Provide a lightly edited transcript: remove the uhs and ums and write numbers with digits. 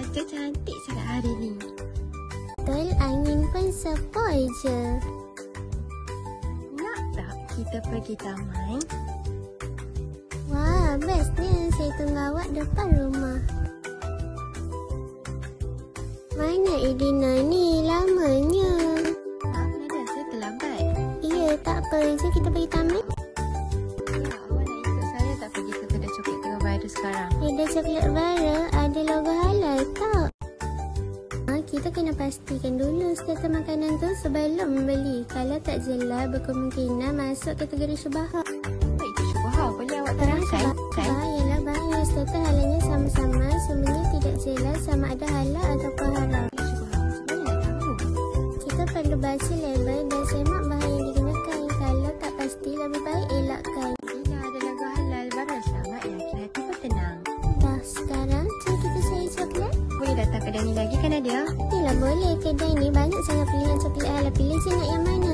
Cuaca cantik sangat hari ni. Betul, angin pun sepoi je. Nak tak kita pergi taman? Wah, bestnya. Saya tunggu awak depan rumah. Mana Edina ni? Lamanya. Maaf Nada, saya terlambat. Ya, tak apa. Jom kita pergi taman. Ya, awak nak ikut saya tak pergi ke kedai coklat tengah baru sekarang? Kedai coklat bara ada logo halal tak? Kita kena pastikan dulu status makanan tu sebelum membeli. Kalau tak jelas, berkemungkinan masuk kategori syubhah. Apa itu syubhah? Boleh awak terangkan? Yalah, bahaya. Status halalnya sama-sama. Sebenarnya tidak jelas sama ada halal ataupun haram. Syubhah, sebenarnya nak tahu. Kita perlu baca label dan semak bahan yang digunakan. Kalau tak pasti, lebih baik elakkan. Bila ada logo halal, baru selamat ya. Hati pun tenang. Dah, sekarang jom kita cari coklat. Boleh datang kedai ni lagi kan Nadia? Yalah, boleh. Kedai ni banyak sangat pilihan coklat halal. Pilih je nak yang mana.